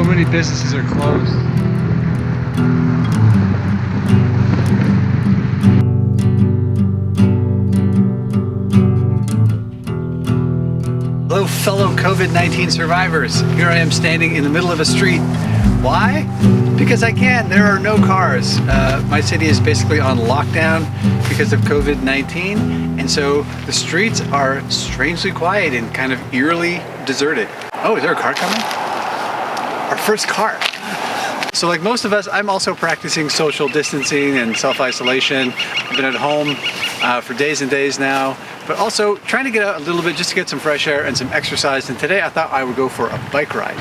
many businesses are closed. Hello fellow COVID-19 survivors. Here I am standing in the middle of a street. Why? Because I can. There are no cars. My city is basically on lockdown because of COVID-19, and so the streets are strangely quiet and kind of eerily deserted. Oh, is there a car coming? Our first car. So like most of us, I'm also practicing social distancing and self-isolation. I've been at home for days and days now, but also trying to get out a little bit just to get some fresh air and some exercise. And today I thought I would go for a bike ride.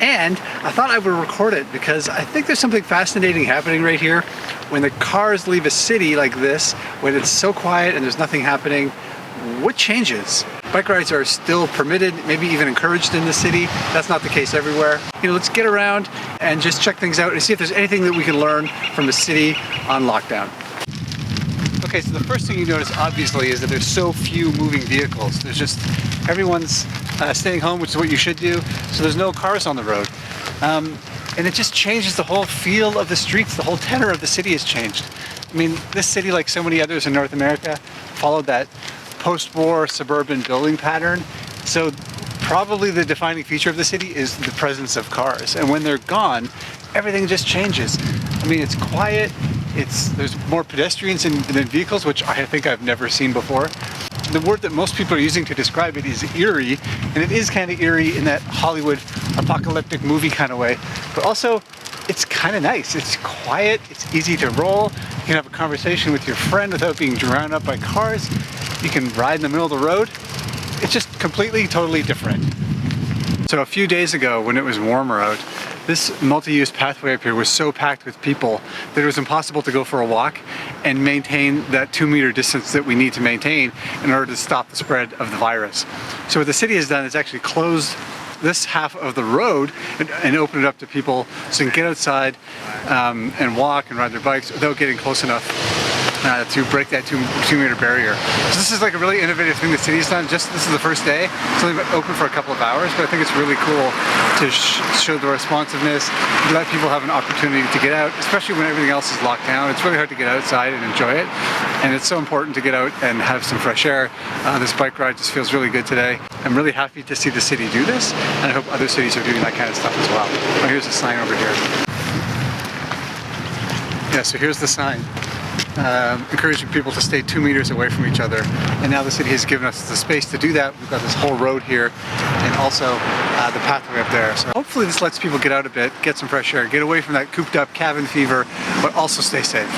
And I thought I would record it because I think there's something fascinating happening right here. When the cars leave a city like this, when it's so quiet and there's nothing happening, what changes? Bike rides are still permitted, maybe even encouraged in the city. That's not the case everywhere. You know, let's get around and just check things out and see if there's anything that we can learn from a city on lockdown. Okay, so the first thing you notice obviously is that there's so few moving vehicles. There's just, everyone's staying home, which is what you should do, so there's no cars on the road. And it just changes the whole feel of the streets. The whole tenor of the city has changed. I mean, this city, like so many others in North America, followed that post-war suburban building pattern. So probably the defining feature of the city is the presence of cars. And when they're gone, everything just changes. I mean, it's quiet, there's more pedestrians than vehicles, which I think I've never seen before. The word that most people are using to describe it is eerie, and it is kind of eerie in that Hollywood apocalyptic movie kind of way, but also it's kind of nice. It's quiet, it's easy to roll, you can have a conversation with your friend without being drowned out by cars, you can ride in the middle of the road. It's just completely, totally different. So a few days ago when it was warmer out, this multi-use pathway up here was so packed with people that it was impossible to go for a walk and maintain that 2-meter distance that we need to maintain in order to stop the spread of the virus. So what the city has done is actually closed this half of the road and open it up to people so they can get outside and walk and ride their bikes without getting close enough to break that 2-meter barrier. So this is like a really innovative thing the city's done. This is the first day. It's only been open for a couple of hours, but I think it's really cool to show the responsiveness, let people have an opportunity to get out, especially when everything else is locked down. It's really hard to get outside and enjoy it, and it's so important to get out and have some fresh air. This bike ride just feels really good today. I'm really happy to see the city do this, and I hope other cities are doing that kind of stuff as well. Oh, here's a sign over here. Yeah, so here's the sign. Encouraging people to stay 2 meters away from each other, and now the city has given us the space to do that. We've got this whole road here and also the pathway up there, so hopefully this lets people get out a bit, get some fresh air, get away from that cooped up cabin fever, but also stay safe.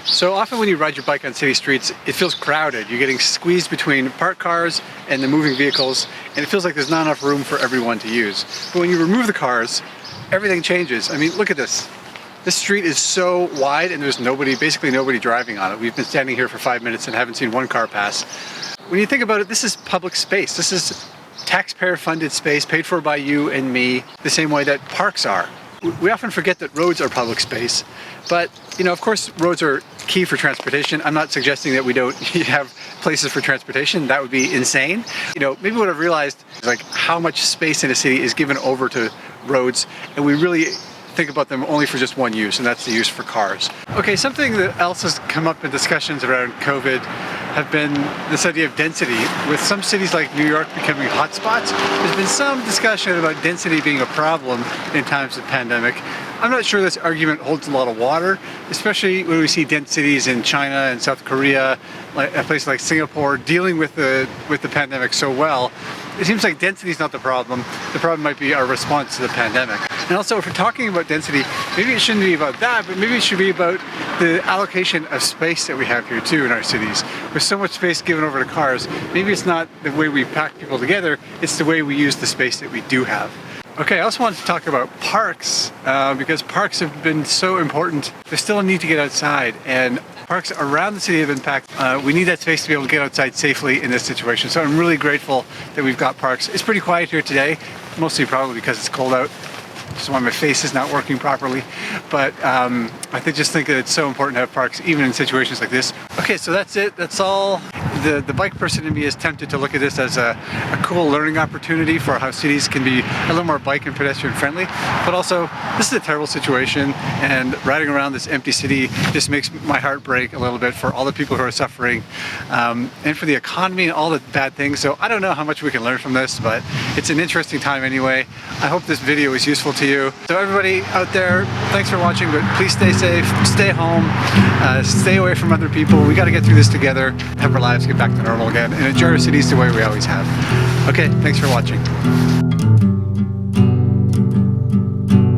So often when you ride your bike on city streets, it feels crowded. You're getting squeezed between parked cars and the moving vehicles, and it feels like there's not enough room for everyone to use. But when you remove the cars, everything changes. I mean, look at this. This street is so wide and there's basically nobody driving on it. We've been standing here for 5 minutes and haven't seen one car pass. When you think about it, this is public space. This is taxpayer-funded space paid for by you and me, the same way that parks are. We often forget that roads are public space, but you know, of course, roads are key for transportation. I'm not suggesting that we don't have places for transportation. That would be insane. You know, maybe what I've realized is like how much space in a city is given over to roads, and we really think about them only for just one use, and that's the use for cars. Okay, something that else has come up in discussions around COVID have been this idea of density. With some cities like New York becoming hotspots, there's been some discussion about density being a problem in times of pandemic. I'm not sure this argument holds a lot of water, especially when we see dense cities in China and South Korea, like a place like Singapore, dealing with the pandemic so well. It seems like density is not the problem. The problem might be our response to the pandemic. And also, if we're talking about density, maybe it shouldn't be about that, but maybe it should be about the allocation of space that we have here too in our cities. With so much space given over to cars, maybe it's not the way we pack people together, it's the way we use the space that we do have. Okay, I also wanted to talk about parks, because parks have been so important. There's still a need to get outside, and parks around the city have been packed. We need that space to be able to get outside safely in this situation. So I'm really grateful that we've got parks. It's pretty quiet here today, mostly probably because it's cold out. Just why my face is not working properly. But I just think that it's so important to have parks, even in situations like this. Okay, so that's it. That's all the bike person in me is tempted to look at this as a cool learning opportunity for how cities can be a little more bike and pedestrian friendly, but also this is a terrible situation, and riding around this empty city just makes my heart break a little bit for all the people who are suffering, and for the economy and all the bad things. So I don't know how much we can learn from this, but it's an interesting time anyway. I hope this video was useful to you. So everybody out there, thanks for watching, but please stay safe, stay home, stay away from other people. We got to get through this together, have our lives get back to normal again, and enjoy our cities the way we always have. Okay, thanks for watching.